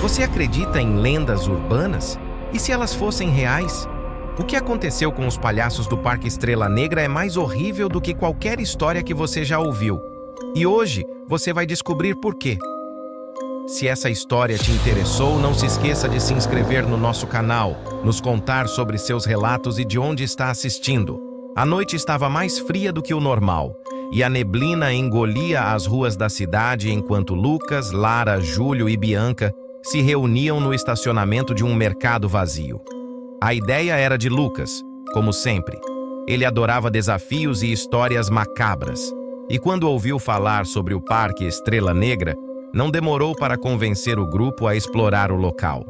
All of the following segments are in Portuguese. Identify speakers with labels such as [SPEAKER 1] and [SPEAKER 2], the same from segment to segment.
[SPEAKER 1] Você acredita em lendas urbanas? E se elas fossem reais? O que aconteceu com os palhaços do Parque Estrela Negra é mais horrível do que qualquer história que você já ouviu. E hoje você vai descobrir por quê. Se essa história te interessou, não se esqueça de se inscrever no nosso canal, nos contar sobre seus relatos e de onde está assistindo. A noite estava mais fria do que o normal, e a neblina engolia as ruas da cidade enquanto Lucas, Lara, Júlio e Bianca se reuniam no estacionamento de um mercado vazio. A ideia era de Lucas, como sempre. Ele adorava desafios e histórias macabras. E quando ouviu falar sobre o Parque Estrela Negra, não demorou para convencer o grupo a explorar o local.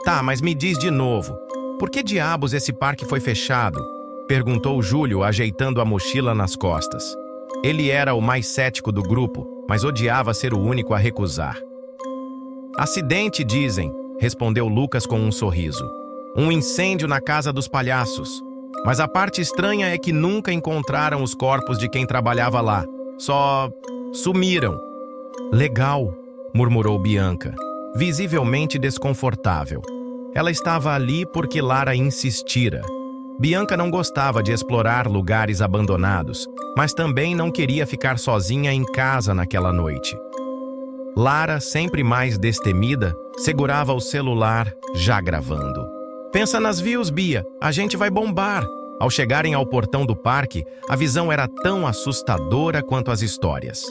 [SPEAKER 1] Tá, mas me diz de novo, por que diabos esse parque foi fechado? Perguntou Júlio, ajeitando a mochila nas costas. Ele era o mais cético do grupo, mas odiava ser o único a recusar. Acidente, dizem, respondeu Lucas com um sorriso. Um incêndio na casa dos palhaços. Mas a parte estranha é que nunca encontraram os corpos de quem trabalhava lá. Só sumiram. Legal, murmurou Bianca, visivelmente desconfortável. Ela estava ali porque Lara insistira. Bianca não gostava de explorar lugares abandonados, mas também não queria ficar sozinha em casa naquela noite. Lara, sempre mais destemida, segurava o celular, já gravando. Pensa nas views, Bia, a gente vai bombar. Ao chegarem ao portão do parque, a visão era tão assustadora quanto as histórias.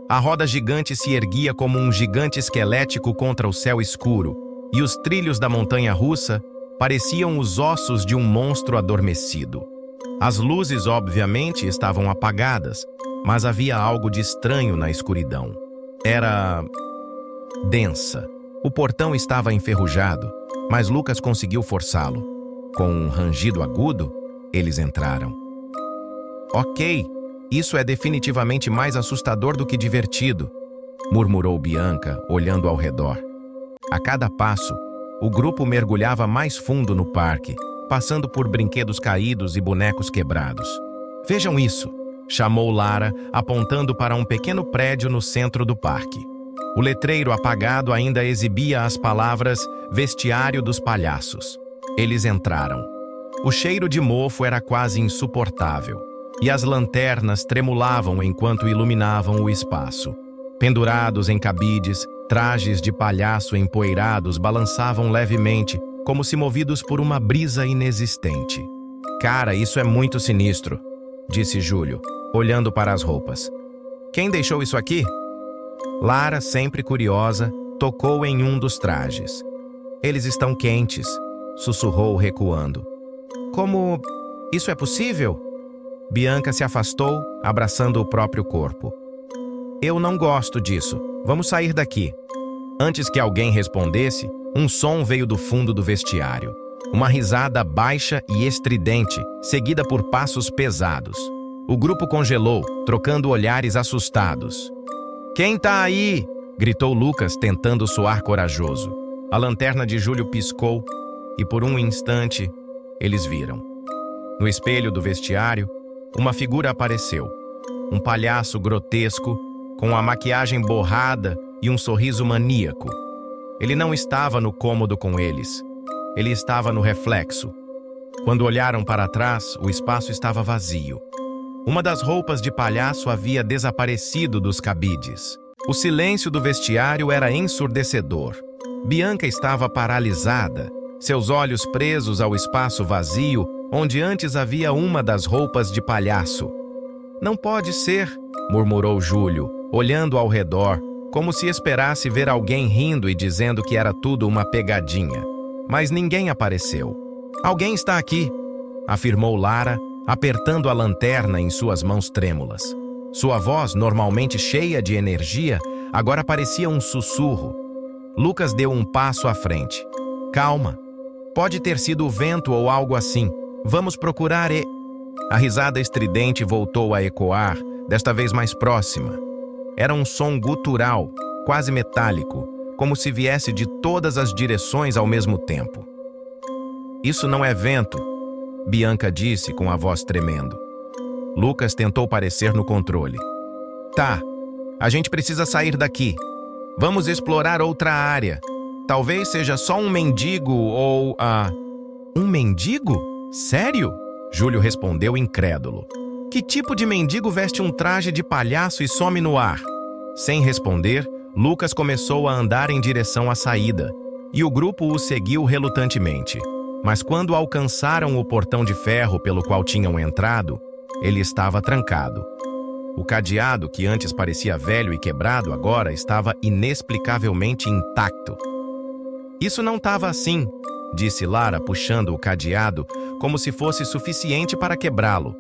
[SPEAKER 1] A roda gigante se erguia como um gigante esquelético contra o céu escuro, e os trilhos da montanha-russa pareciam os ossos de um monstro adormecido. As luzes, obviamente, estavam apagadas, mas havia algo de estranho na escuridão. Era densa. O portão estava enferrujado, mas Lucas conseguiu forçá-lo. Com um rangido agudo, eles entraram. Ok, isso é definitivamente mais assustador do que divertido, murmurou Bianca, olhando ao redor. A cada passo, o grupo mergulhava mais fundo no parque, passando por brinquedos caídos e bonecos quebrados. Vejam isso, chamou Lara, apontando para um pequeno prédio no centro do parque. O letreiro apagado ainda exibia as palavras Vestiário dos Palhaços. Eles entraram. O cheiro de mofo era quase insuportável, e as lanternas tremulavam enquanto iluminavam o espaço. Pendurados em cabides, trajes de palhaço empoeirados balançavam levemente, como se movidos por uma brisa inexistente. Cara, isso é muito sinistro, disse Júlio, olhando para as roupas. Quem deixou isso aqui? Lara, sempre curiosa, tocou em um dos trajes. Eles estão quentes, sussurrou recuando. Como isso é possível? Bianca se afastou, abraçando o próprio corpo. Eu não gosto disso. Vamos sair daqui. Antes que alguém respondesse, um som veio do fundo do vestiário. Uma risada baixa e estridente, seguida por passos pesados. O grupo congelou, trocando olhares assustados. Quem tá aí? Gritou Lucas, tentando soar corajoso. A lanterna de Júlio piscou e, por um instante, eles viram. No espelho do vestiário, uma figura apareceu. Um palhaço grotesco, com a maquiagem borrada e um sorriso maníaco. Ele não estava no cômodo com eles. Ele estava no reflexo. Quando olharam para trás, o espaço estava vazio. Uma das roupas de palhaço havia desaparecido dos cabides. O silêncio do vestiário era ensurdecedor. Bianca estava paralisada, seus olhos presos ao espaço vazio, onde antes havia uma das roupas de palhaço. Não pode ser, murmurou Júlio, olhando ao redor, como se esperasse ver alguém rindo e dizendo que era tudo uma pegadinha. Mas ninguém apareceu. Alguém está aqui, afirmou Lara, apertando a lanterna em suas mãos trêmulas. Sua voz, normalmente cheia de energia, agora parecia um sussurro. Lucas deu um passo à frente. Calma. Pode ter sido o vento ou algo assim. Vamos procurar e... A risada estridente voltou a ecoar, desta vez mais próxima. Era um som gutural, quase metálico, como se viesse de todas as direções ao mesmo tempo. Isso não é vento, Bianca disse com a voz tremendo. Lucas tentou parecer no controle. Tá, a gente precisa sair daqui. Vamos explorar outra área. talvez seja só um mendigo ou... Um mendigo? Sério? Júlio respondeu incrédulo. Que tipo de mendigo veste um traje de palhaço e some no ar? Sem responder, Lucas começou a andar em direção à saída, e o grupo o seguiu relutantemente. Mas quando alcançaram o portão de ferro pelo qual tinham entrado, ele estava trancado. O cadeado, que antes parecia velho e quebrado, agora estava inexplicavelmente intacto. Isso não estava assim, disse Lara, puxando o cadeado, como se fosse suficiente para quebrá-lo.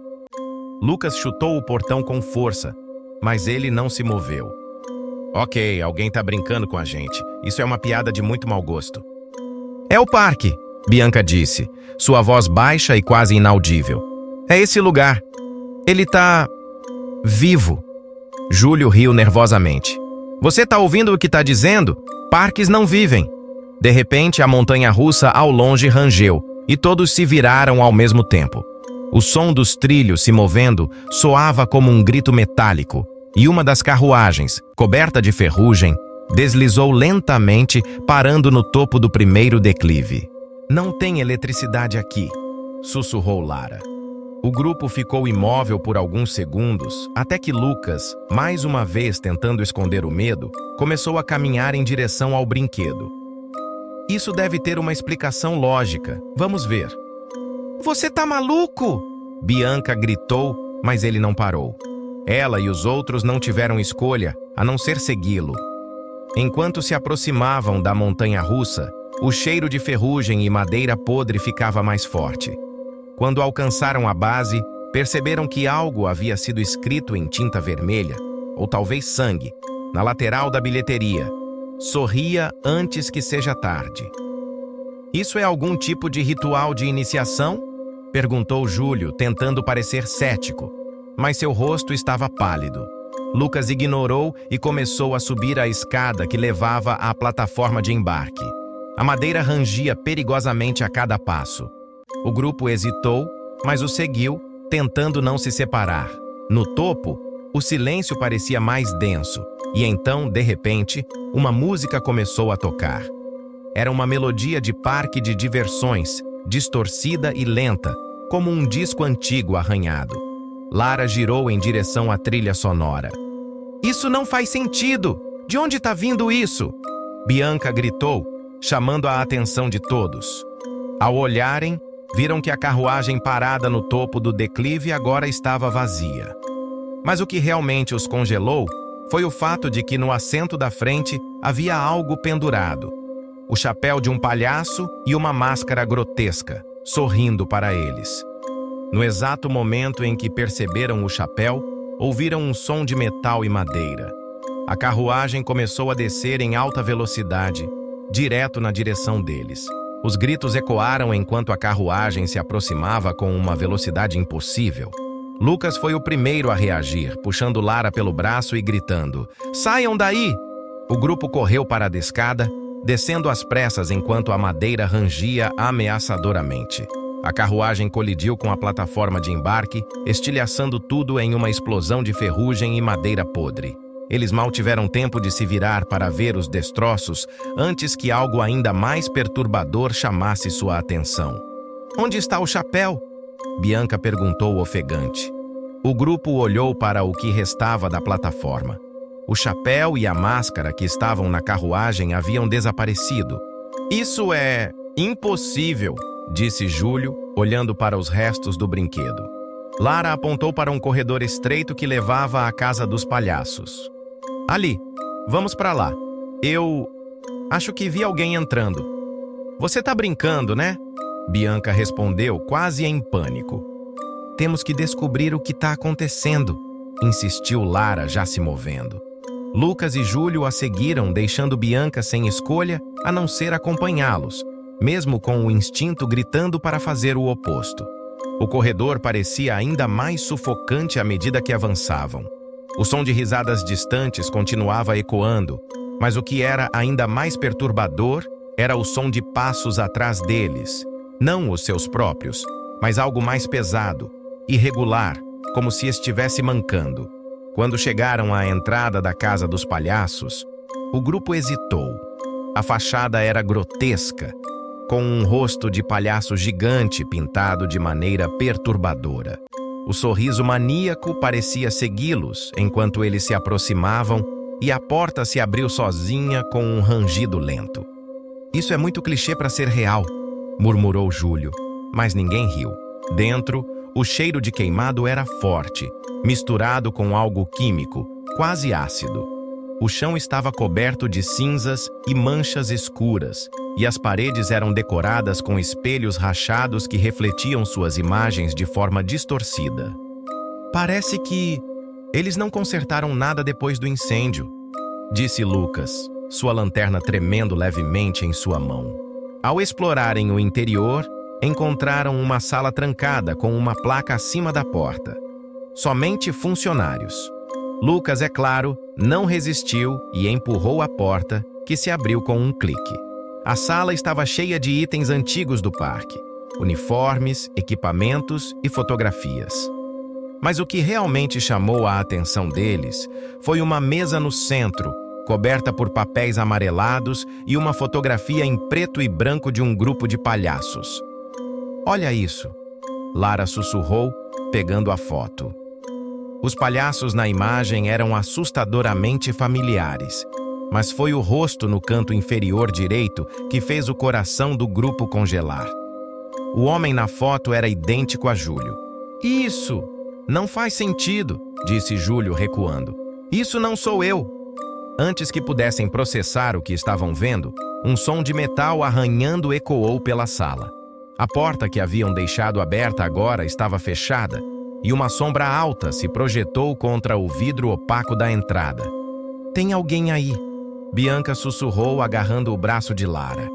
[SPEAKER 1] Lucas chutou o portão com força, mas ele não se moveu. Ok, alguém tá brincando com a gente. Isso é uma piada de muito mau gosto. É o parque, Bianca disse, sua voz baixa e quase inaudível. É esse lugar. Ele tá... vivo. Júlio riu nervosamente. Você tá ouvindo o que tá dizendo? Parques não vivem. De repente, a montanha-russa ao longe rangeu, e todos se viraram ao mesmo tempo. O som dos trilhos se movendo soava como um grito metálico, e uma das carruagens, coberta de ferrugem, deslizou lentamente, parando no topo do primeiro declive. Não tem eletricidade aqui, sussurrou Lara. O grupo ficou imóvel por alguns segundos, até que Lucas, mais uma vez tentando esconder o medo, começou a caminhar em direção ao brinquedo. Isso deve ter uma explicação lógica. Vamos ver. Você tá maluco? Bianca gritou, mas ele não parou. Ela e os outros não tiveram escolha, a não ser segui-lo. Enquanto se aproximavam da montanha-russa, o cheiro de ferrugem e madeira podre ficava mais forte. Quando alcançaram a base, perceberam que algo havia sido escrito em tinta vermelha, ou talvez sangue, na lateral da bilheteria. Sorria antes que seja tarde. Isso é algum tipo de ritual de iniciação? Perguntou Júlio, tentando parecer cético, mas seu rosto estava pálido. Lucas ignorou e começou a subir a escada que levava à plataforma de embarque. A madeira rangia perigosamente a cada passo. O grupo hesitou, mas o seguiu, tentando não se separar. No topo, o silêncio parecia mais denso, e então, de repente, uma música começou a tocar. Era uma melodia de parque de diversões, distorcida e lenta, como um disco antigo arranhado. Lara girou em direção à trilha sonora. Isso não faz sentido! De onde está vindo isso? Bianca gritou, chamando a atenção de todos. Ao olharem, viram que a carruagem parada no topo do declive agora estava vazia. Mas o que realmente os congelou foi o fato de que no assento da frente havia algo pendurado. O chapéu de um palhaço e uma máscara grotesca, sorrindo para eles. No exato momento em que perceberam o chapéu, ouviram um som de metal e madeira. A carruagem começou a descer em alta velocidade, direto na direção deles. Os gritos ecoaram enquanto a carruagem se aproximava com uma velocidade impossível. Lucas foi o primeiro a reagir, puxando Lara pelo braço e gritando: "Saiam daí!" O grupo correu para a escada, descendo às pressas enquanto a madeira rangia ameaçadoramente. A carruagem colidiu com a plataforma de embarque, estilhaçando tudo em uma explosão de ferrugem e madeira podre. Eles mal tiveram tempo de se virar para ver os destroços antes que algo ainda mais perturbador chamasse sua atenção. "Onde está o chapéu?" Bianca perguntou ofegante. O grupo olhou para o que restava da plataforma. O chapéu e a máscara que estavam na carruagem haviam desaparecido. "Isso é impossível", disse Júlio, olhando para os restos do brinquedo. Lara apontou para um corredor estreito que levava à casa dos palhaços. "Ali, vamos para lá. Eu acho que vi alguém entrando." "Você tá brincando, né?" Bianca respondeu, quase em pânico. "Temos que descobrir o que está acontecendo", insistiu Lara, já se movendo. Lucas e Júlio a seguiram, deixando Bianca sem escolha a não ser acompanhá-los, mesmo com o instinto gritando para fazer o oposto. O corredor parecia ainda mais sufocante à medida que avançavam. O som de risadas distantes continuava ecoando, mas o que era ainda mais perturbador era o som de passos atrás deles. Não os seus próprios, mas algo mais pesado, irregular, como se estivesse mancando. Quando chegaram à entrada da casa dos palhaços, o grupo hesitou. A fachada era grotesca, com um rosto de palhaço gigante pintado de maneira perturbadora. O sorriso maníaco parecia segui-los enquanto eles se aproximavam e a porta se abriu sozinha com um rangido lento. "Isso é muito clichê para ser real", murmurou Júlio, mas ninguém riu. Dentro, o cheiro de queimado era forte, misturado com algo químico, quase ácido. O chão estava coberto de cinzas e manchas escuras, e as paredes eram decoradas com espelhos rachados que refletiam suas imagens de forma distorcida. "Parece que eles não consertaram nada depois do incêndio", disse Lucas, sua lanterna tremendo levemente em sua mão. Ao explorarem o interior, encontraram uma sala trancada com uma placa acima da porta. "Somente funcionários." Lucas, é claro, não resistiu e empurrou a porta, que se abriu com um clique. A sala estava cheia de itens antigos do parque, uniformes, equipamentos e fotografias. Mas o que realmente chamou a atenção deles foi uma mesa no centro, coberta por papéis amarelados e uma fotografia em preto e branco de um grupo de palhaços. "Olha isso", Lara sussurrou, pegando a foto. Os palhaços na imagem eram assustadoramente familiares, mas foi o rosto no canto inferior direito que fez o coração do grupo congelar. O homem na foto era idêntico a Júlio. "Isso não faz sentido", disse Júlio recuando. "Isso não sou eu." Antes que pudessem processar o que estavam vendo, um som de metal arranhando ecoou pela sala. A porta que haviam deixado aberta agora estava fechada, e uma sombra alta se projetou contra o vidro opaco da entrada. "Tem alguém aí", Bianca sussurrou agarrando o braço de Lara.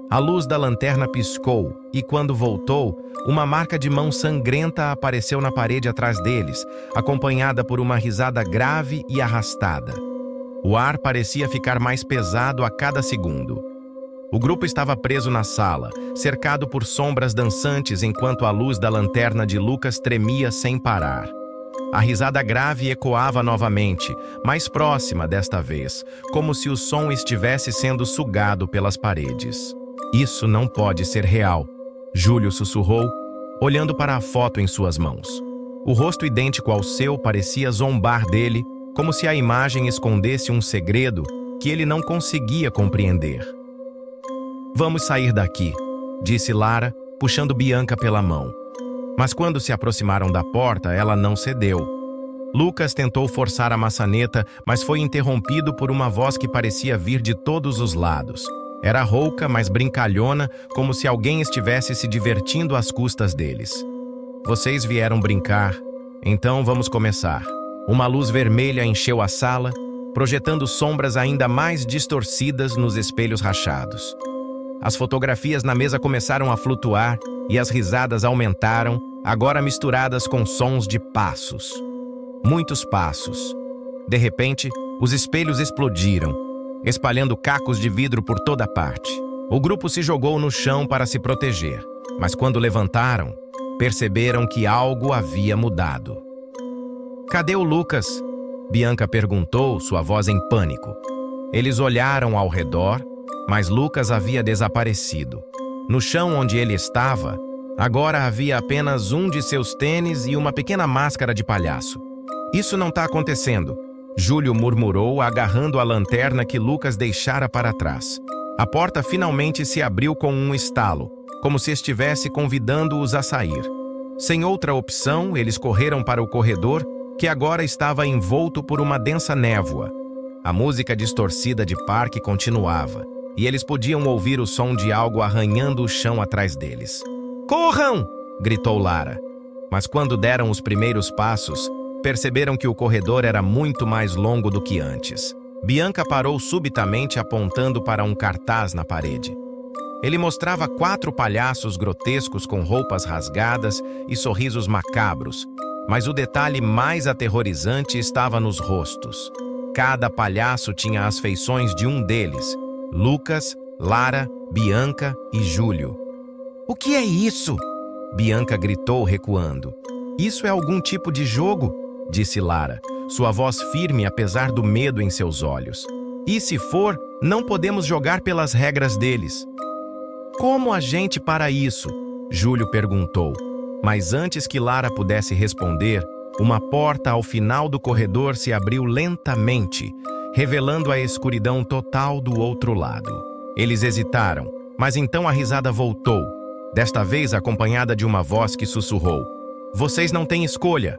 [SPEAKER 1] A luz da lanterna piscou e, quando voltou, uma marca de mão sangrenta apareceu na parede atrás deles, acompanhada por uma risada grave e arrastada. O ar parecia ficar mais pesado a cada segundo. O grupo estava preso na sala, cercado por sombras dançantes enquanto a luz da lanterna de Lucas tremia sem parar. A risada grave ecoava novamente, mais próxima desta vez, como se o som estivesse sendo sugado pelas paredes. "Isso não pode ser real", Júlio sussurrou, olhando para a foto em suas mãos. O rosto idêntico ao seu parecia zombar dele, como se a imagem escondesse um segredo que ele não conseguia compreender. "Vamos sair daqui", disse Lara, puxando Bianca pela mão. Mas quando se aproximaram da porta, ela não cedeu. Lucas tentou forçar a maçaneta, mas foi interrompido por uma voz que parecia vir de todos os lados. Era rouca, mas brincalhona, como se alguém estivesse se divertindo às custas deles. "Vocês vieram brincar, então vamos começar." Uma luz vermelha encheu a sala, projetando sombras ainda mais distorcidas nos espelhos rachados. As fotografias na mesa começaram a flutuar e as risadas aumentaram, agora misturadas com sons de passos. Muitos passos. De repente, os espelhos explodiram, espalhando cacos de vidro por toda parte. O grupo se jogou no chão para se proteger, mas quando levantaram, perceberam que algo havia mudado. "Cadê o Lucas?" Bianca perguntou, sua voz em pânico. Eles olharam ao redor, mas Lucas havia desaparecido. No chão onde ele estava, agora havia apenas um de seus tênis e uma pequena máscara de palhaço. "Isso não está acontecendo", Júlio murmurou, agarrando a lanterna que Lucas deixara para trás. A porta finalmente se abriu com um estalo, como se estivesse convidando-os a sair. Sem outra opção, eles correram para o corredor, que agora estava envolto por uma densa névoa. A música distorcida de parque continuava, e eles podiam ouvir o som de algo arranhando o chão atrás deles. "Corram!" gritou Lara. Mas quando deram os primeiros passos, perceberam que o corredor era muito mais longo do que antes. Bianca parou subitamente apontando para um cartaz na parede. Ele mostrava 4 palhaços grotescos com roupas rasgadas e sorrisos macabros, mas o detalhe mais aterrorizante estava nos rostos. Cada palhaço tinha as feições de um deles: Lucas, Lara, Bianca e Júlio. "O que é isso?" Bianca gritou, recuando. "Isso é algum tipo de jogo?" disse Lara, sua voz firme apesar do medo em seus olhos. "E se for, Não podemos jogar pelas regras deles. Como a gente para isso? Júlio perguntou. Mas antes que Lara pudesse responder, uma porta ao final do corredor se abriu lentamente, revelando a escuridão total do outro lado. Eles hesitaram, mas então a risada voltou, desta vez acompanhada de uma voz que sussurrou: "Vocês não têm escolha."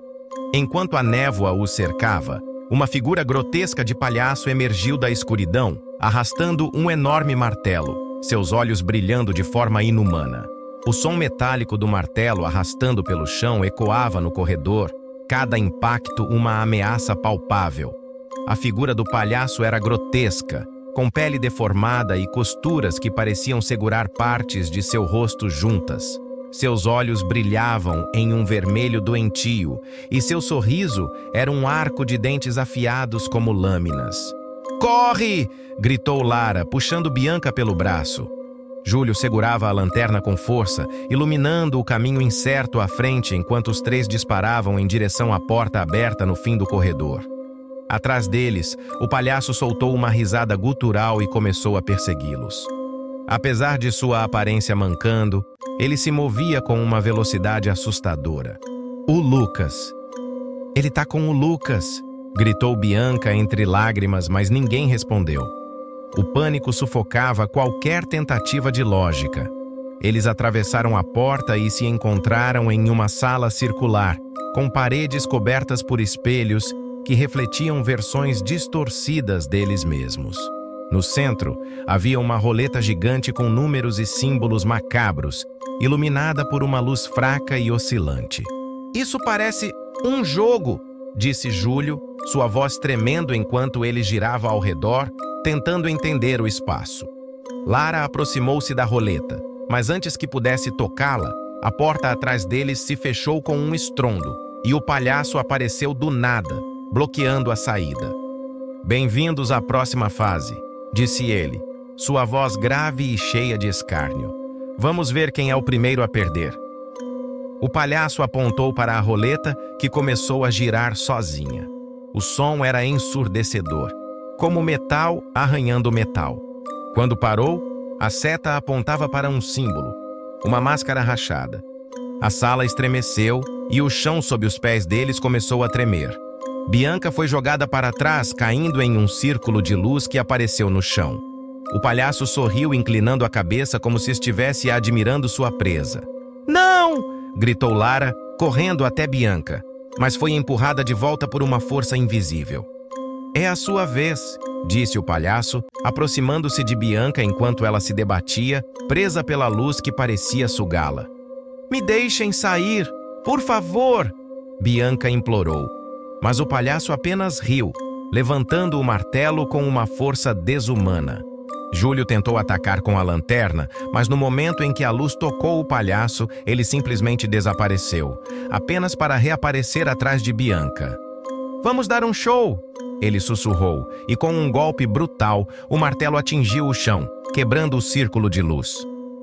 [SPEAKER 1] Enquanto a névoa os cercava, uma figura grotesca de palhaço emergiu da escuridão, arrastando um enorme martelo, seus olhos brilhando de forma inumana. O som metálico do martelo arrastando pelo chão ecoava no corredor, cada impacto uma ameaça palpável. A figura do palhaço era grotesca, com pele deformada e costuras que pareciam segurar partes de seu rosto juntas. Seus olhos brilhavam em um vermelho doentio, e seu sorriso era um arco de dentes afiados como lâminas. "Corre!" gritou Lara, puxando Bianca pelo braço. Júlio segurava a lanterna com força, iluminando o caminho incerto à frente enquanto os três disparavam em direção à porta aberta no fim do corredor. Atrás deles, o palhaço soltou uma risada gutural e começou a persegui-los. Apesar de sua aparência mancando, ele se movia com uma velocidade assustadora. "O Lucas! Ele tá com o Lucas!" gritou Bianca entre lágrimas, mas ninguém respondeu. O pânico sufocava qualquer tentativa de lógica. Eles atravessaram a porta e se encontraram em uma sala circular, com paredes cobertas por espelhos que refletiam versões distorcidas deles mesmos. No centro, havia uma roleta gigante com números e símbolos macabros, iluminada por uma luz fraca e oscilante. "Isso parece um jogo", disse Júlio, sua voz tremendo enquanto ele girava ao redor, tentando entender o espaço. Lara aproximou-se da roleta, mas antes que pudesse tocá-la, a porta atrás deles se fechou com um estrondo, e o palhaço apareceu do nada, bloqueando a saída. "Bem-vindos à próxima fase", disse ele, sua voz grave e cheia de escárnio. "Vamos ver quem é o primeiro a perder." O palhaço apontou para a roleta, que começou a girar sozinha. O som era ensurdecedor, como metal arranhando metal. Quando parou, a seta apontava para um símbolo, uma máscara rachada. A sala estremeceu e o chão sob os pés deles começou a tremer. Bianca foi jogada para trás, caindo em um círculo de luz que apareceu no chão. O palhaço sorriu, inclinando a cabeça como se estivesse admirando sua presa. "Não!" gritou Lara, correndo até Bianca, mas foi empurrada de volta por uma força invisível. "É a sua vez", disse o palhaço, aproximando-se de Bianca enquanto ela se debatia, presa pela luz que parecia sugá-la. "Me deixem sair, por favor!" Bianca implorou. Mas o palhaço apenas riu, levantando o martelo com uma força desumana. Júlio tentou atacar com a lanterna, mas no momento em que a luz tocou o palhaço, ele simplesmente desapareceu, apenas para reaparecer atrás de Bianca. "Vamos dar um show!" ele sussurrou, e com um golpe brutal, o martelo atingiu o chão, quebrando o círculo de luz.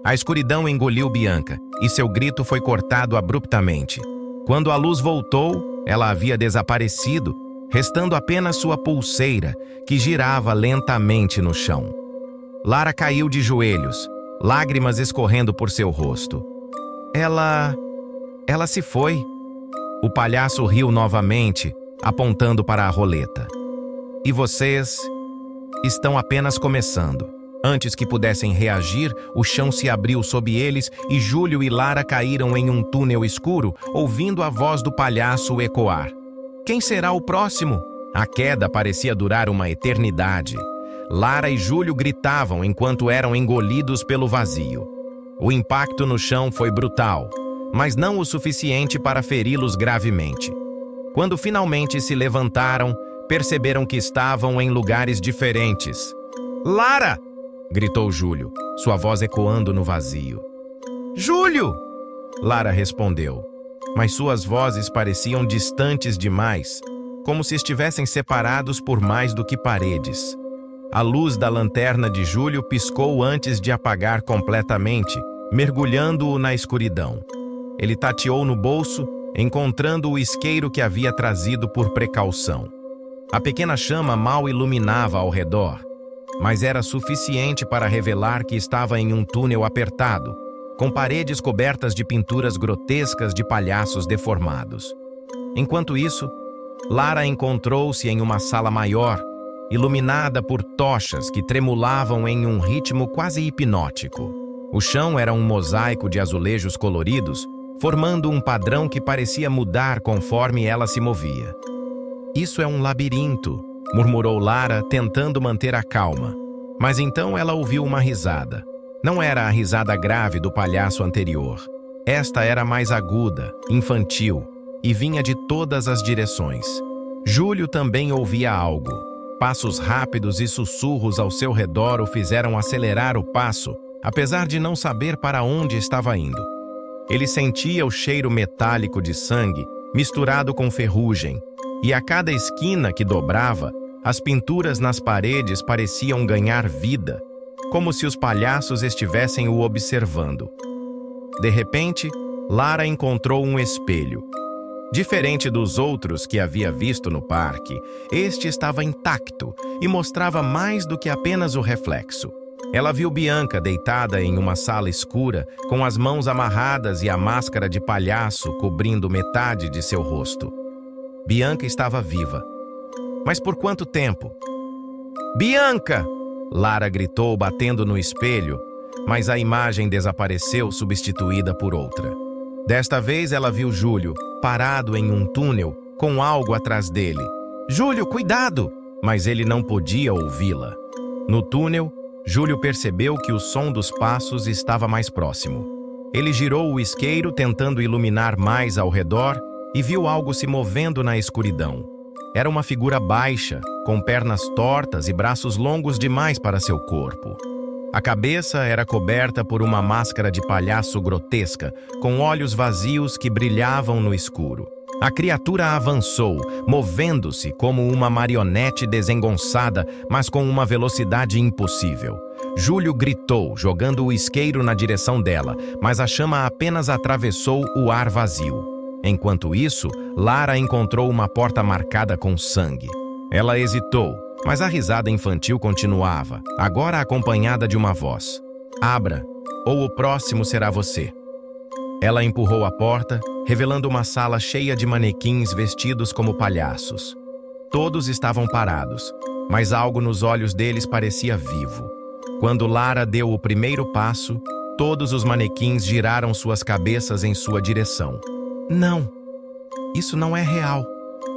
[SPEAKER 1] A escuridão engoliu Bianca, e seu grito foi cortado abruptamente. Quando a luz voltou, ela havia desaparecido, restando apenas sua pulseira, que girava lentamente no chão. Lara caiu de joelhos, lágrimas escorrendo por seu rosto. Ela se foi." O palhaço riu novamente, apontando para a roleta. "E vocês estão apenas começando." Antes que pudessem reagir, o chão se abriu sob eles e Júlio e Lara caíram em um túnel escuro, ouvindo a voz do palhaço ecoar. "Quem será o próximo?" A queda parecia durar uma eternidade. Lara e Júlio gritavam enquanto eram engolidos pelo vazio. O impacto no chão foi brutal, mas não o suficiente para feri-los gravemente. Quando finalmente se levantaram, perceberam que estavam em lugares diferentes. "Lara!" gritou Júlio, sua voz ecoando no vazio. "Júlio!" Lara respondeu, mas suas vozes pareciam distantes demais, como se estivessem separados por mais do que paredes. A luz da lanterna de Júlio piscou antes de apagar completamente, mergulhando-o na escuridão. Ele tateou no bolso, encontrando o isqueiro que havia trazido por precaução. A pequena chama mal iluminava ao redor. mas era suficiente para revelar que estava em um túnel apertado, com paredes cobertas de pinturas grotescas de palhaços deformados. Enquanto isso, Lara encontrou-se em uma sala maior, iluminada por tochas que tremulavam em um ritmo quase hipnótico. O chão era um mosaico de azulejos coloridos, formando um padrão que parecia mudar conforme ela se movia. "Isso é um labirinto", murmurou Lara, tentando manter a calma. Mas então ela ouviu uma risada. Não era a risada grave do palhaço anterior. Esta era mais aguda, infantil, e vinha de todas as direções. Júlio também ouvia algo. Passos rápidos e sussurros ao seu redor o fizeram acelerar o passo, apesar de não saber para onde estava indo. Ele sentia o cheiro metálico de sangue misturado com ferrugem, e a cada esquina que dobrava, as pinturas nas paredes pareciam ganhar vida, como se os palhaços estivessem o observando. De repente, Lara encontrou um espelho. Diferente dos outros que havia visto no parque, este estava intacto e mostrava mais do que apenas o reflexo. Ela viu Bianca deitada em uma sala escura, com as mãos amarradas e a máscara de palhaço cobrindo metade de seu rosto. Bianca estava viva. Mas por quanto tempo? "Bianca!" Lara gritou, batendo no espelho, mas a imagem desapareceu, substituída por outra. Desta vez ela viu Júlio, parado em um túnel, com algo atrás dele. "Júlio, cuidado!" Mas ele não podia ouvi-la. No túnel, Júlio percebeu que o som dos passos estava mais próximo. Ele girou o isqueiro, tentando iluminar mais ao redor, e viu algo se movendo na escuridão. Era uma figura baixa, com pernas tortas e braços longos demais para seu corpo. A cabeça era coberta por uma máscara de palhaço grotesca, com olhos vazios que brilhavam no escuro. A criatura avançou, movendo-se como uma marionete desengonçada, mas com uma velocidade impossível. Júlio gritou, jogando o isqueiro na direção dela, mas a chama apenas atravessou o ar vazio. Enquanto isso, Lara encontrou uma porta marcada com sangue. Ela hesitou, mas a risada infantil continuava, agora acompanhada de uma voz. "Abra, ou o próximo será você." Ela empurrou a porta, revelando uma sala cheia de manequins vestidos como palhaços. Todos estavam parados, mas algo nos olhos deles parecia vivo. Quando Lara deu o primeiro passo, todos os manequins giraram suas cabeças em sua direção. "Não, isso não é real",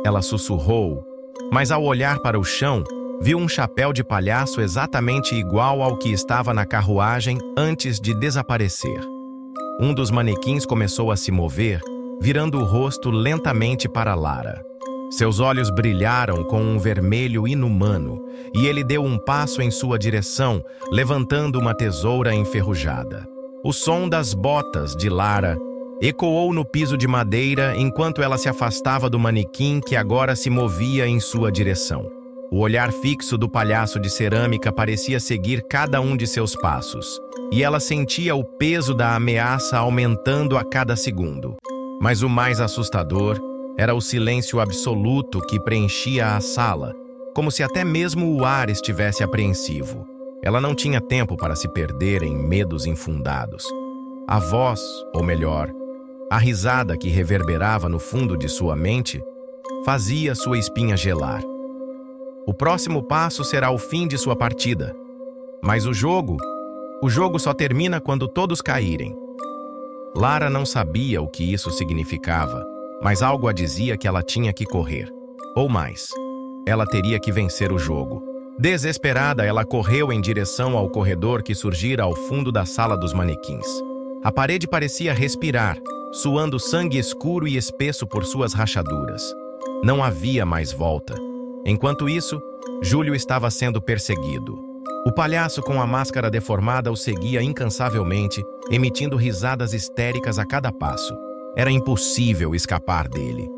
[SPEAKER 1] ela sussurrou, mas ao olhar para o chão, viu um chapéu de palhaço exatamente igual ao que estava na carruagem antes de desaparecer. Um dos manequins começou a se mover, virando o rosto lentamente para Lara. Seus olhos brilharam com um vermelho inumano, e ele deu um passo em sua direção, levantando uma tesoura enferrujada. O som das botas de Lara ecoou no piso de madeira enquanto ela se afastava do manequim que agora se movia em sua direção. O olhar fixo do palhaço de cerâmica parecia seguir cada um de seus passos, e ela sentia o peso da ameaça aumentando a cada segundo. Mas o mais assustador era o silêncio absoluto que preenchia a sala, como se até mesmo o ar estivesse apreensivo. Ela não tinha tempo para se perder em medos infundados. A voz, ou melhor, a risada que reverberava no fundo de sua mente, fazia sua espinha gelar. O próximo passo será o fim de sua partida. Mas o jogo só termina quando todos caírem. Lara não sabia o que isso significava, mas algo a dizia que ela tinha que correr. Ou mais, ela teria que vencer o jogo. Desesperada, ela correu em direção ao corredor que surgira ao fundo da sala dos manequins. A parede parecia respirar, suando sangue escuro e espesso por suas rachaduras. Não havia mais volta. Enquanto isso, Júlio estava sendo perseguido. O palhaço com a máscara deformada o seguia incansavelmente, emitindo risadas histéricas a cada passo. Era impossível escapar dele.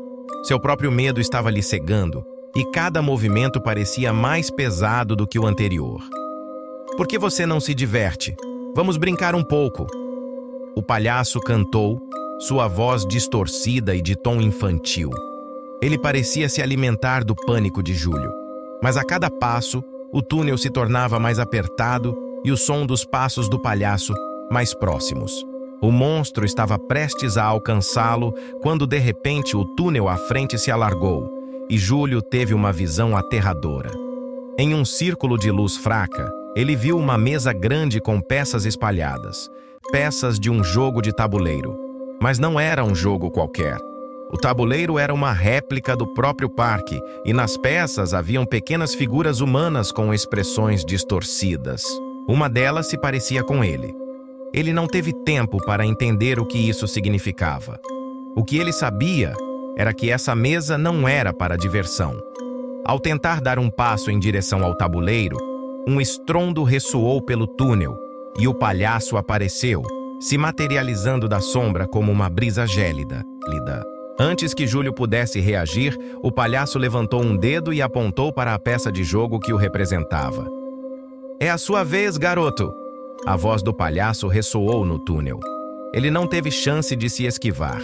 [SPEAKER 1] Seu próprio medo estava lhe cegando, e cada movimento parecia mais pesado do que o anterior. "Por que você não se diverte? Vamos brincar um pouco." O palhaço cantou, sua voz distorcida e de tom infantil. Ele parecia se alimentar do pânico de Júlio, mas a cada passo, o túnel se tornava mais apertado e o som dos passos do palhaço mais próximos. O monstro estava prestes a alcançá-lo quando, de repente, o túnel à frente se alargou e Júlio teve uma visão aterradora. Em um círculo de luz fraca, ele viu uma mesa grande com peças espalhadas, peças de um jogo de tabuleiro. Mas não era um jogo qualquer. O tabuleiro era uma réplica do próprio parque e nas peças haviam pequenas figuras humanas com expressões distorcidas. Uma delas se parecia com ele. Ele não teve tempo para entender o que isso significava. O que ele sabia era que essa mesa não era para diversão. Ao tentar dar um passo em direção ao tabuleiro, um estrondo ressoou pelo túnel e o palhaço apareceu, se materializando da sombra como uma brisa gélida. Antes que Júlio pudesse reagir, o palhaço levantou um dedo e apontou para a peça de jogo que o representava. "É a sua vez, garoto!" A voz do palhaço ressoou no túnel. Ele não teve chance de se esquivar.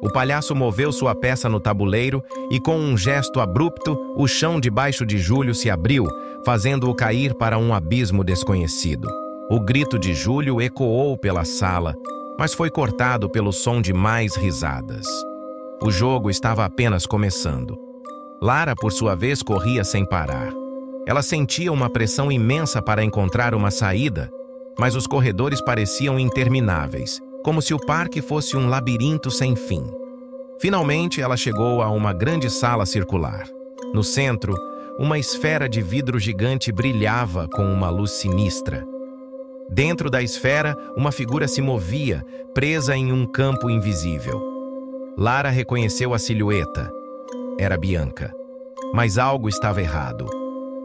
[SPEAKER 1] O palhaço moveu sua peça no tabuleiro e, com um gesto abrupto, o chão debaixo de Júlio se abriu, fazendo-o cair para um abismo desconhecido. O grito de Júlio ecoou pela sala, mas foi cortado pelo som de mais risadas. O jogo estava apenas começando. Lara, por sua vez, corria sem parar. Ela sentia uma pressão imensa para encontrar uma saída, mas os corredores pareciam intermináveis, como se o parque fosse um labirinto sem fim. Finalmente, ela chegou a uma grande sala circular. No centro, uma esfera de vidro gigante brilhava com uma luz sinistra. Dentro da esfera, uma figura se movia, presa em um campo invisível. Lara reconheceu a silhueta. Era Bianca. Mas algo estava errado.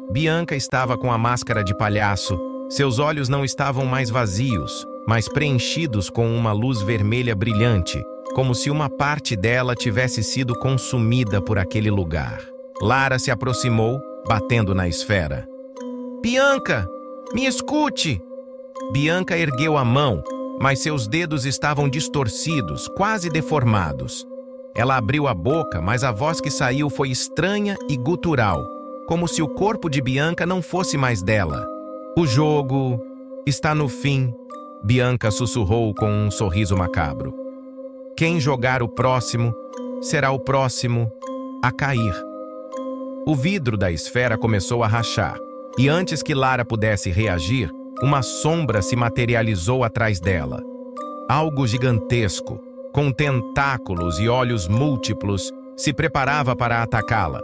[SPEAKER 1] Bianca estava com a máscara de palhaço. Seus olhos não estavam mais vazios, mas preenchidos com uma luz vermelha brilhante, como se uma parte dela tivesse sido consumida por aquele lugar. Lara se aproximou, batendo na esfera. "Bianca, me escute!" Bianca ergueu a mão, mas seus dedos estavam distorcidos, quase deformados. Ela abriu a boca, mas a voz que saiu foi estranha e gutural, como se o corpo de Bianca não fosse mais dela. "O jogo está no fim", Bianca sussurrou com um sorriso macabro. "Quem jogar o próximo será o próximo a cair." O vidro da esfera começou a rachar, e antes que Lara pudesse reagir, uma sombra se materializou atrás dela. Algo gigantesco, com tentáculos e olhos múltiplos, se preparava para atacá-la.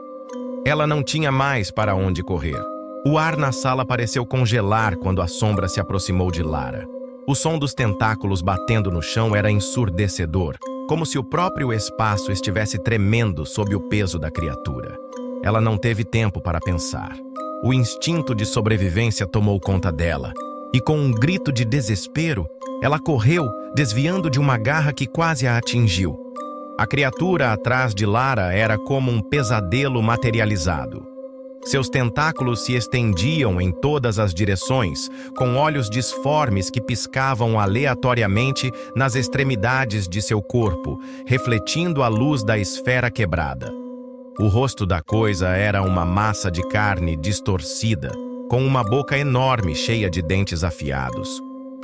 [SPEAKER 1] Ela não tinha mais para onde correr. O ar na sala pareceu congelar quando a sombra se aproximou de Lara. O som dos tentáculos batendo no chão era ensurdecedor, como se o próprio espaço estivesse tremendo sob o peso da criatura. Ela não teve tempo para pensar. O instinto de sobrevivência tomou conta dela, e com um grito de desespero, ela correu, desviando de uma garra que quase a atingiu. A criatura atrás de Lara era como um pesadelo materializado. Seus tentáculos se estendiam em todas as direções, com olhos disformes que piscavam aleatoriamente nas extremidades de seu corpo, refletindo a luz da esfera quebrada. O rosto da coisa era uma massa de carne distorcida, com uma boca enorme cheia de dentes afiados.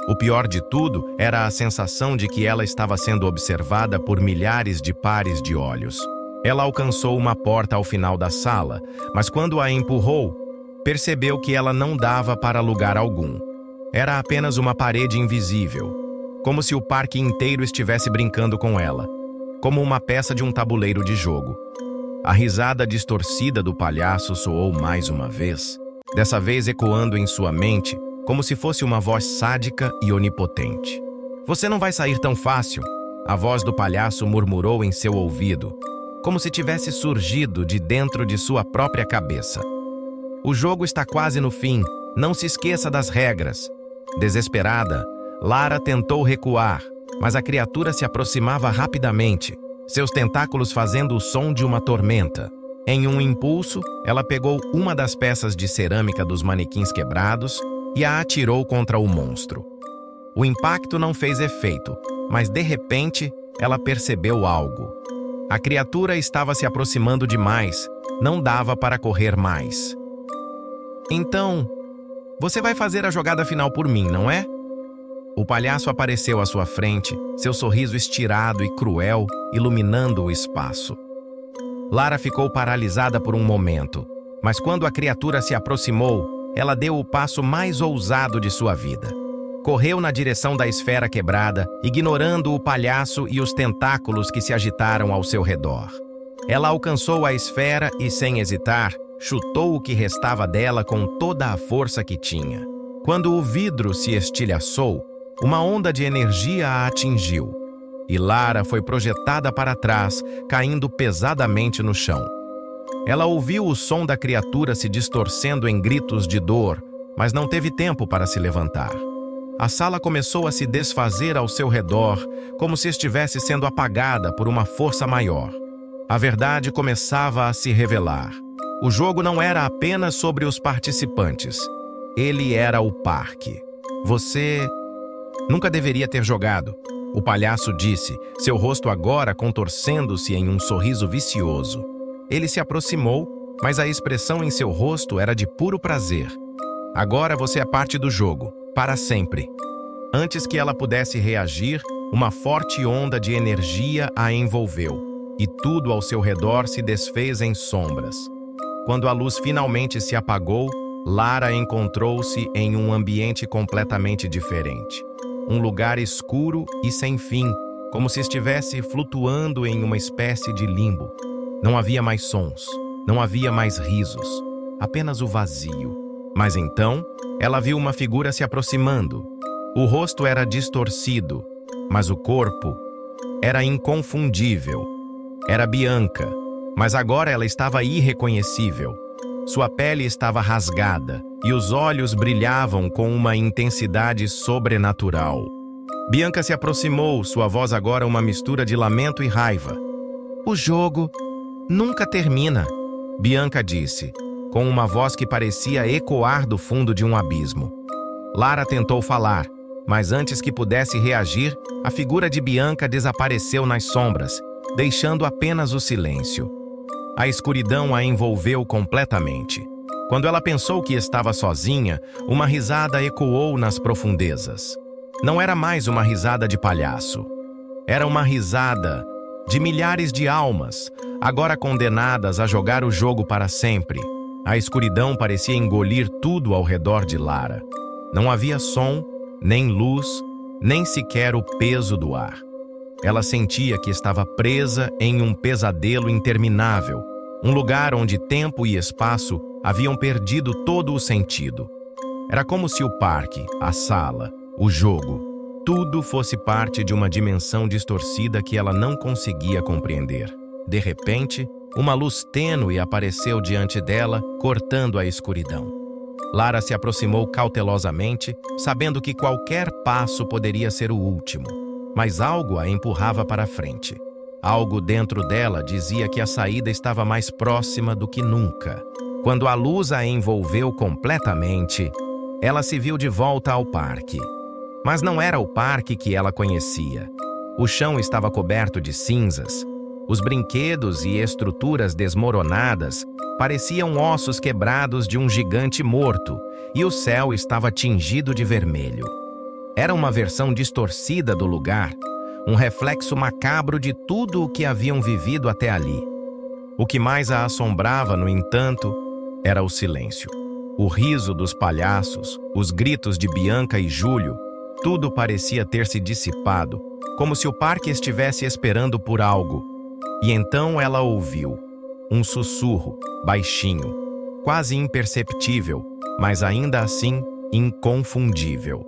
[SPEAKER 1] O pior de tudo era a sensação de que ela estava sendo observada por milhares de pares de olhos. Ela alcançou uma porta ao final da sala, mas quando a empurrou, percebeu que ela não dava para lugar algum. Era apenas uma parede invisível, como se o parque inteiro estivesse brincando com ela, como uma peça de um tabuleiro de jogo. A risada distorcida do palhaço soou mais uma vez, dessa vez ecoando em sua mente, como se fosse uma voz sádica e onipotente. "Você não vai sair tão fácil", a voz do palhaço murmurou em seu ouvido, como se tivesse surgido de dentro de sua própria cabeça. "O jogo está quase no fim, não se esqueça das regras." Desesperada, Lara tentou recuar, mas a criatura se aproximava rapidamente, seus tentáculos fazendo o som de uma tormenta. Em um impulso, ela pegou uma das peças de cerâmica dos manequins quebrados e a atirou contra o monstro. O impacto não fez efeito, mas de repente ela percebeu algo. A criatura estava se aproximando demais, não dava para correr mais. Então, você vai fazer a jogada final por mim, não é? O palhaço apareceu à sua frente, seu sorriso estirado e cruel, iluminando o espaço. Lara ficou paralisada por um momento, mas quando a criatura se aproximou, ela deu o passo mais ousado de sua vida. Correu na direção da esfera quebrada, ignorando o palhaço e os tentáculos que se agitaram ao seu redor. Ela alcançou a esfera e, sem hesitar, chutou o que restava dela com toda a força que tinha. Quando o vidro se estilhaçou, uma onda de energia a atingiu, e Lara foi projetada para trás, caindo pesadamente no chão. Ela ouviu o som da criatura se distorcendo em gritos de dor, mas não teve tempo para se levantar. A sala começou a se desfazer ao seu redor, como se estivesse sendo apagada por uma força maior. A verdade começava a se revelar. O jogo não era apenas sobre os participantes. Ele era o parque. Você nunca deveria ter jogado, o palhaço disse, seu rosto agora contorcendo-se em um sorriso vicioso. Ele se aproximou, mas a expressão em seu rosto era de puro prazer. Agora você é parte do jogo, para sempre. Antes que ela pudesse reagir, uma forte onda de energia a envolveu, e tudo ao seu redor se desfez em sombras. Quando a luz finalmente se apagou, Lara encontrou-se em um ambiente completamente diferente. Um lugar escuro e sem fim, como se estivesse flutuando em uma espécie de limbo. Não havia mais sons, não havia mais risos, apenas o vazio. Mas então, ela viu uma figura se aproximando. O rosto era distorcido, mas o corpo era inconfundível. Era Bianca, mas agora ela estava irreconhecível. Sua pele estava rasgada e os olhos brilhavam com uma intensidade sobrenatural. Bianca se aproximou, sua voz agora uma mistura de lamento e raiva. O jogo nunca termina, Bianca disse, com uma voz que parecia ecoar do fundo de um abismo. Lara tentou falar, mas antes que pudesse reagir, a figura de Bianca desapareceu nas sombras, deixando apenas o silêncio. A escuridão a envolveu completamente. Quando ela pensou que estava sozinha, uma risada ecoou nas profundezas. Não era mais uma risada de palhaço. Era uma risada de milhares de almas, agora condenadas a jogar o jogo para sempre. A escuridão parecia engolir tudo ao redor de Lara. Não havia som, nem luz, nem sequer o peso do ar. Ela sentia que estava presa em um pesadelo interminável, um lugar onde tempo e espaço haviam perdido todo o sentido. Era como se o parque, a sala, o jogo, tudo fosse parte de uma dimensão distorcida que ela não conseguia compreender. De repente, uma luz tênue apareceu diante dela, cortando a escuridão. Lara se aproximou cautelosamente, sabendo que qualquer passo poderia ser o último. Mas algo a empurrava para frente. Algo dentro dela dizia que a saída estava mais próxima do que nunca. Quando a luz a envolveu completamente, ela se viu de volta ao parque. Mas não era o parque que ela conhecia. O chão estava coberto de cinzas. Os brinquedos e estruturas desmoronadas pareciam ossos quebrados de um gigante morto, e o céu estava tingido de vermelho. Era uma versão distorcida do lugar, um reflexo macabro de tudo o que haviam vivido até ali. O que mais a assombrava, no entanto, era o silêncio. O riso dos palhaços, os gritos de Bianca e Júlio, tudo parecia ter se dissipado, como se o parque estivesse esperando por algo. E então ela ouviu um sussurro, baixinho, quase imperceptível, mas ainda assim inconfundível.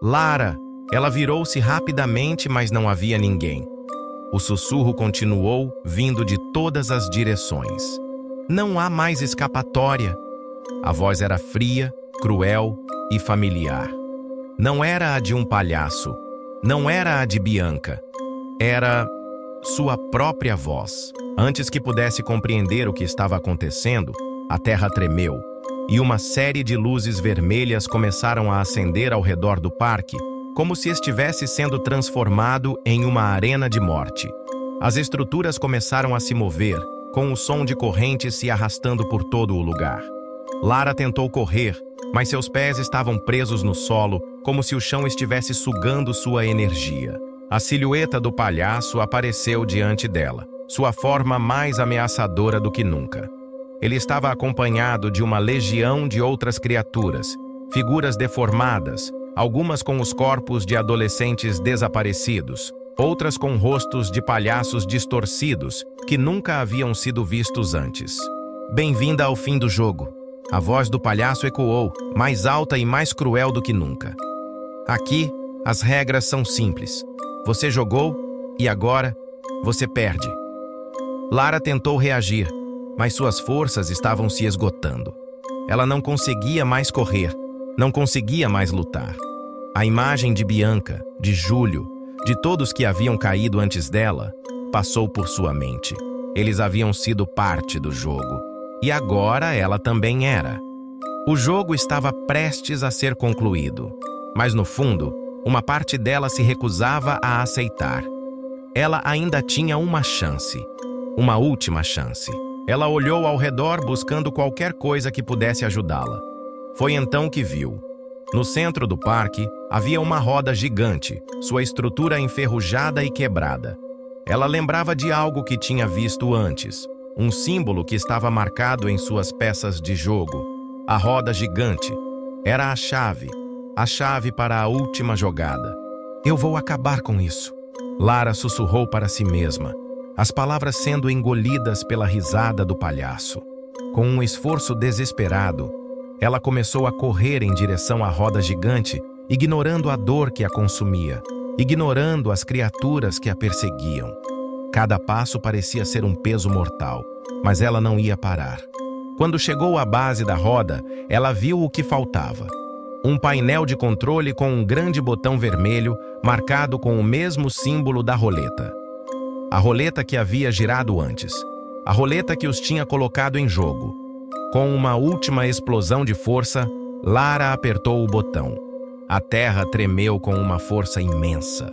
[SPEAKER 1] Lara! Ela virou-se rapidamente, mas não havia ninguém. O sussurro continuou, vindo de todas as direções. Não há mais escapatória. A voz era fria, cruel e familiar. Não era a de um palhaço. Não era a de Bianca. Era sua própria voz. Antes que pudesse compreender o que estava acontecendo, a terra tremeu, e uma série de luzes vermelhas começaram a acender ao redor do parque, como se estivesse sendo transformado em uma arena de morte. As estruturas começaram a se mover, com o som de correntes se arrastando por todo o lugar. Lara tentou correr, mas seus pés estavam presos no solo, como se o chão estivesse sugando sua energia. A silhueta do palhaço apareceu diante dela, sua forma mais ameaçadora do que nunca. Ele estava acompanhado de uma legião de outras criaturas, figuras deformadas, algumas com os corpos de adolescentes desaparecidos, outras com rostos de palhaços distorcidos que nunca haviam sido vistos antes. Bem-vinda ao fim do jogo. A voz do palhaço ecoou, mais alta e mais cruel do que nunca. Aqui, as regras são simples. Você jogou e agora você perde. Lara tentou reagir, mas suas forças estavam se esgotando. Ela não conseguia mais correr, não conseguia mais lutar. A imagem de Bianca, de Júlio, de todos que haviam caído antes dela, passou por sua mente. Eles haviam sido parte do jogo. E agora ela também era. O jogo estava prestes a ser concluído, mas no fundo, uma parte dela se recusava a aceitar. Ela ainda tinha uma chance, uma última chance. Ela olhou ao redor buscando qualquer coisa que pudesse ajudá-la. Foi então que viu. No centro do parque, havia uma roda gigante, sua estrutura enferrujada e quebrada. Ela lembrava de algo que tinha visto antes, um símbolo que estava marcado em suas peças de jogo. A roda gigante era a chave para a última jogada. Eu vou acabar com isso. Lara sussurrou para si mesma, as palavras sendo engolidas pela risada do palhaço. Com um esforço desesperado, ela começou a correr em direção à roda gigante, ignorando a dor que a consumia, ignorando as criaturas que a perseguiam. Cada passo parecia ser um peso mortal, mas ela não ia parar. Quando chegou à base da roda, ela viu o que faltava. Um painel de controle com um grande botão vermelho, marcado com o mesmo símbolo da roleta. A roleta que havia girado antes. A roleta que os tinha colocado em jogo. Com uma última explosão de força, Lara apertou o botão. A terra tremeu com uma força imensa.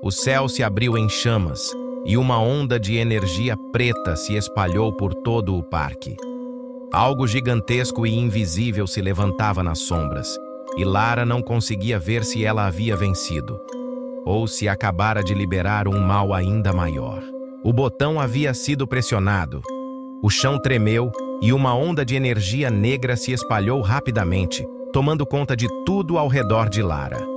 [SPEAKER 1] O céu se abriu em chamas e uma onda de energia preta se espalhou por todo o parque. Algo gigantesco e invisível se levantava nas sombras, e Lara não conseguia ver se ela havia vencido, ou se acabara de liberar um mal ainda maior. O botão havia sido pressionado. O chão tremeu e uma onda de energia negra se espalhou rapidamente, tomando conta de tudo ao redor de Lara.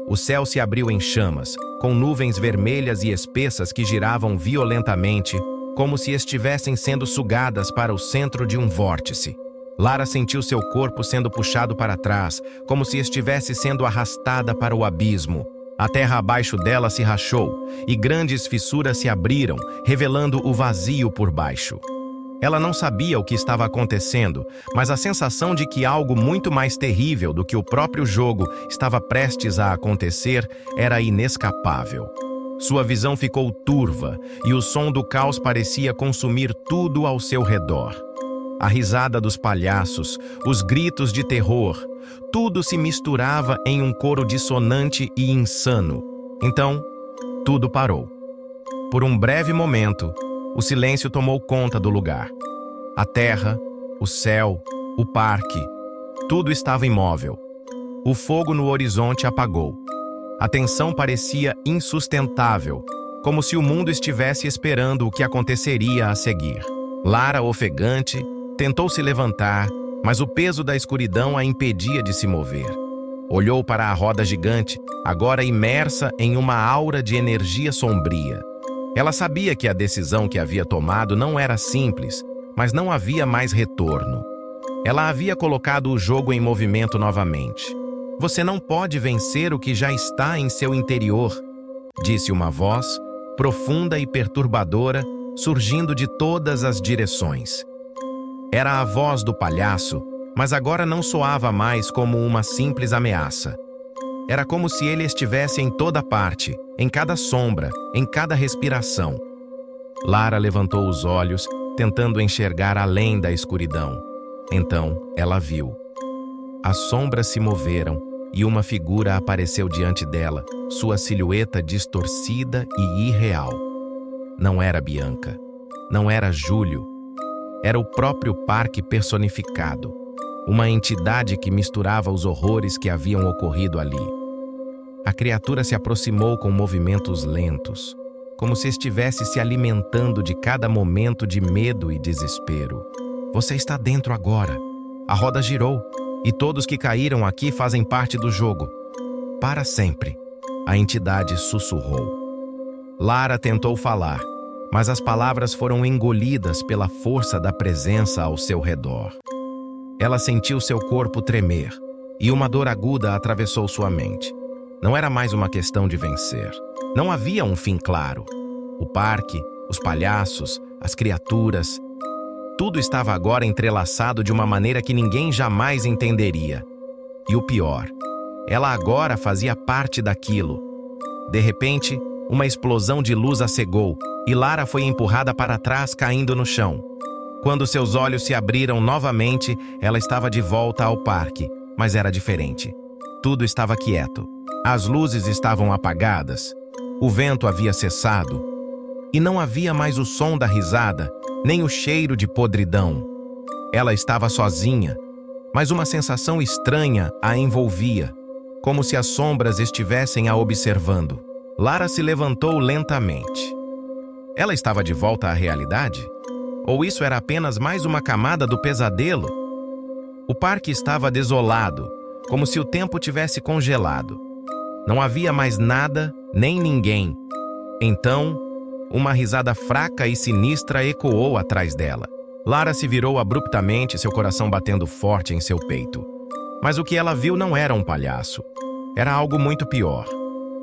[SPEAKER 1] O céu se abriu em chamas, com nuvens vermelhas e espessas que giravam violentamente, como se estivessem sendo sugadas para o centro de um vórtice. Lara sentiu seu corpo sendo puxado para trás, como se estivesse sendo arrastada para o abismo. A terra abaixo dela se rachou, e grandes fissuras se abriram, revelando o vazio por baixo. Ela não sabia o que estava acontecendo, mas a sensação de que algo muito mais terrível do que o próprio jogo estava prestes a acontecer era inescapável. Sua visão ficou turva e o som do caos parecia consumir tudo ao seu redor. A risada dos palhaços, os gritos de terror, tudo se misturava em um coro dissonante e insano. Então, tudo parou. Por um breve momento, o silêncio tomou conta do lugar. A terra, o céu, o parque, tudo estava imóvel. O fogo no horizonte apagou. A tensão parecia insustentável, como se o mundo estivesse esperando o que aconteceria a seguir. Lara, ofegante, tentou se levantar, mas o peso da escuridão a impedia de se mover. Olhou para a roda gigante, agora imersa em uma aura de energia sombria. Ela sabia que a decisão que havia tomado não era simples, mas não havia mais retorno. Ela havia colocado o jogo em movimento novamente. Você não pode vencer o que já está em seu interior, disse uma voz, profunda e perturbadora, surgindo de todas as direções. Era a voz do palhaço, mas agora não soava mais como uma simples ameaça. Era como se ele estivesse em toda parte, em cada sombra, em cada respiração. Lara levantou os olhos, tentando enxergar além da escuridão. Então, ela viu. As sombras se moveram e uma figura apareceu diante dela, sua silhueta distorcida e irreal. Não era Bianca. Não era Júlio. Era o próprio parque personificado. uma entidade que misturava os horrores que haviam ocorrido ali. A criatura se aproximou com movimentos lentos, como se estivesse se alimentando de cada momento de medo e desespero. Você está dentro agora. A roda girou, e todos que caíram aqui fazem parte do jogo. Para sempre, a entidade sussurrou. Lara tentou falar, mas as palavras foram engolidas pela força da presença ao seu redor. Ela sentiu seu corpo tremer, e uma dor aguda atravessou sua mente. Não era mais uma questão de vencer. Não havia um fim claro. O parque, os palhaços, as criaturas, tudo estava agora entrelaçado de uma maneira que ninguém jamais entenderia. E o pior, ela agora fazia parte daquilo. De repente, uma explosão de luz a cegou e Lara foi empurrada para trás, caindo no chão. Quando seus olhos se abriram novamente, ela estava de volta ao parque, mas era diferente. Tudo estava quieto. As luzes estavam apagadas. O vento havia cessado. E não havia mais o som da risada, nem o cheiro de podridão. Ela estava sozinha, mas uma sensação estranha a envolvia, como se as sombras estivessem a observando. Lara se levantou lentamente. Ela estava de volta à realidade? Ou isso era apenas mais uma camada do pesadelo? O parque estava desolado, como se o tempo tivesse congelado. Não havia mais nada, nem ninguém. Então, uma risada fraca e sinistra ecoou atrás dela. Lara se virou abruptamente, seu coração batendo forte em seu peito. Mas o que ela viu não era um palhaço. Era algo muito pior.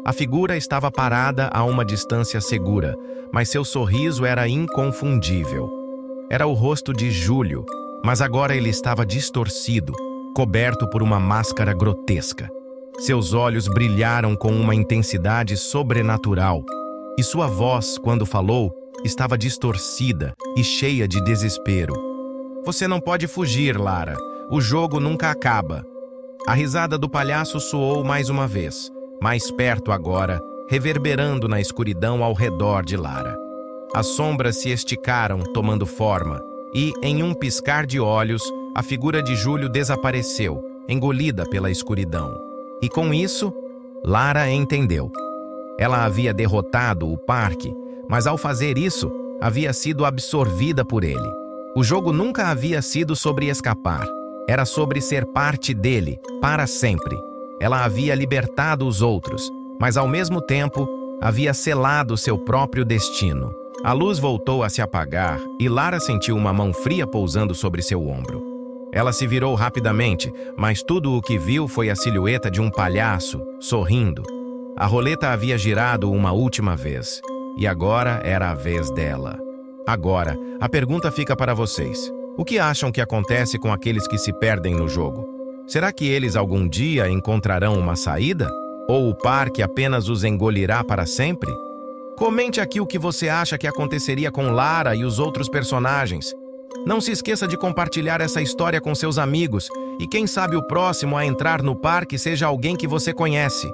[SPEAKER 1] A figura estava parada a uma distância segura, mas seu sorriso era inconfundível. Era o rosto de Júlio, mas agora ele estava distorcido, coberto por uma máscara grotesca. Seus olhos brilharam com uma intensidade sobrenatural, e sua voz, quando falou, estava distorcida e cheia de desespero. Você não pode fugir, Lara. O jogo nunca acaba. A risada do palhaço soou mais uma vez, mais perto agora, reverberando na escuridão ao redor de Lara. As sombras se esticaram, tomando forma, e, em um piscar de olhos, a figura de Júlio desapareceu, engolida pela escuridão. E com isso, Lara entendeu. Ela havia derrotado o parque, mas ao fazer isso, havia sido absorvida por ele. O jogo nunca havia sido sobre escapar. Era sobre ser parte dele, para sempre. Ela havia libertado os outros, mas ao mesmo tempo, havia selado seu próprio destino. A luz voltou a se apagar e Lara sentiu uma mão fria pousando sobre seu ombro. Ela se virou rapidamente, mas tudo o que viu foi a silhueta de um palhaço, sorrindo. A roleta havia girado uma última vez, e agora era a vez dela. Agora, a pergunta fica para vocês. O que acham que acontece com aqueles que se perdem no jogo? Será que eles algum dia encontrarão uma saída? Ou o parque apenas os engolirá para sempre? Comente aqui o que você acha que aconteceria com Lara e os outros personagens. Não se esqueça de compartilhar essa história com seus amigos e quem sabe o próximo a entrar no parque seja alguém que você conhece.